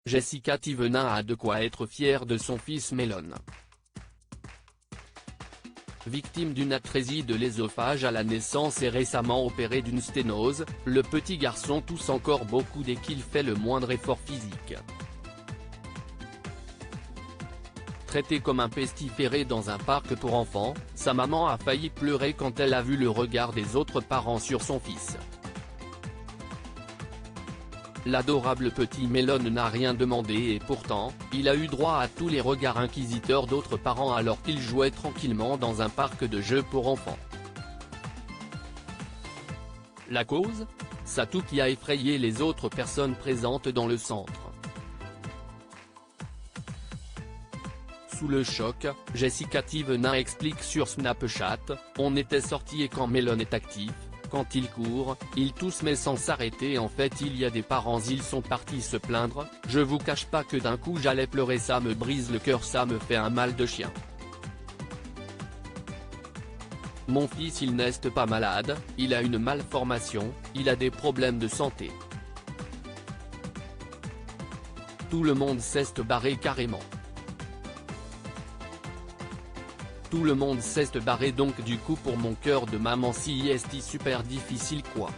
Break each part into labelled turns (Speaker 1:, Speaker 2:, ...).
Speaker 1: Jessica Thévenin a de quoi être fière de son fils Melon. Victime d'une atrésie de l'œsophage à la naissance et récemment opéré d'une sténose, le petit garçon tousse encore beaucoup dès qu'il fait le moindre effort physique. Traité comme un pestiféré dans un parc pour enfants, sa maman a failli pleurer quand elle a vu le regard des autres parents sur son fils. L'adorable petit Melon n'a rien demandé et pourtant, il a eu droit à tous les regards inquisiteurs d'autres parents alors qu'il jouait tranquillement dans un parc de jeux pour enfants. La cause ? Sa toux qui a effrayé les autres personnes présentes dans le centre. Sous le choc, Jessica Thévenin explique sur Snapchat, « On était sortis et quand Melon est actif, quand il court, il tousse mais sans s'arrêter en fait il y a des parents ils sont partis se plaindre, je vous cache pas que d'un coup j'allais pleurer ça me brise le cœur ça me fait un mal de chien. Mon fils il n'est pas malade, il a une malformation, il a des problèmes de santé. Tout le monde s'est barré carrément. Tout le monde s'est barré donc du coup pour mon cœur de maman si est super difficile quoi.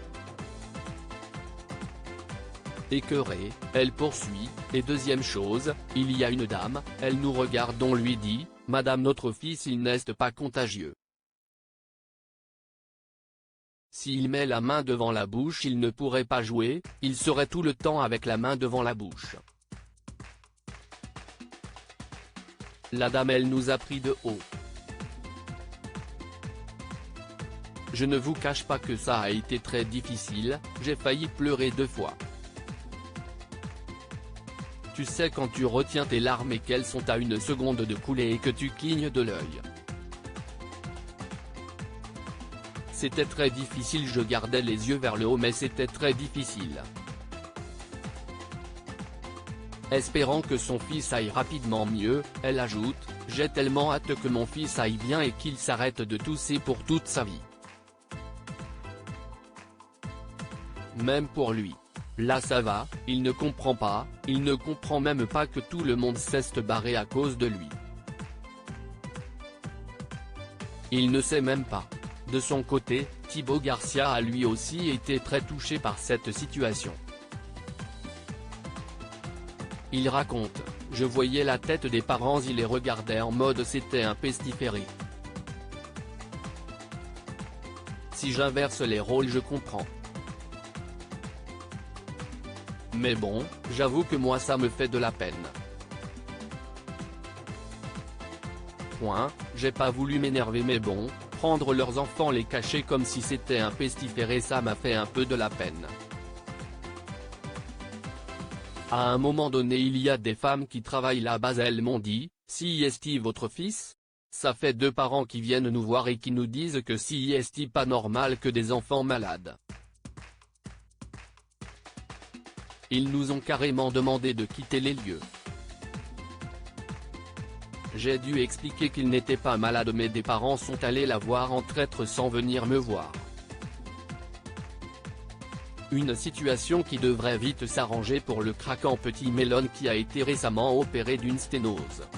Speaker 1: Écœurée, elle poursuit, et deuxième chose, il y a une dame, elle nous regarde on lui dit, Madame notre fils il n'est pas contagieux. S'il met la main devant la bouche il ne pourrait pas jouer, il serait tout le temps avec la main devant la bouche. La dame elle nous a pris de haut. Je ne vous cache pas que ça a été très difficile, j'ai failli pleurer 2 fois. Tu sais quand tu retiens tes larmes et qu'elles sont à une seconde de couler et que tu clignes de l'œil. C'était très difficile je gardais les yeux vers le haut mais c'était très difficile. Espérant que son fils aille rapidement mieux, elle ajoute, j'ai tellement hâte que mon fils aille bien et qu'il s'arrête de tousser pour toute sa vie. Même pour lui. Là ça va, il ne comprend pas, il ne comprend même pas que tout le monde s'est barré à cause de lui. Il ne sait même pas. De son côté, Thibaut Garcia a lui aussi été très touché par cette situation. Il raconte, je voyais la tête des parents ils les regardaient en mode c'était un pestiféré. Si j'inverse les rôles je comprends. Mais bon, j'avoue que moi ça me fait de la peine. J'ai pas voulu m'énerver mais bon, prendre leurs enfants les cacher comme si c'était un pestiféré ça m'a fait un peu de la peine. À un moment donné il y a des femmes qui travaillent là-bas elles m'ont dit, si est votre fils ? Ça fait 2 parents qui viennent nous voir et qui nous disent que si est pas normal que des enfants malades. Ils nous ont carrément demandé de quitter les lieux. J'ai dû expliquer qu'il n'était pas malade mais des parents sont allés la voir en traître sans venir me voir. Une situation qui devrait vite s'arranger pour le craquant petit Melon qui a été récemment opéré d'une sténose.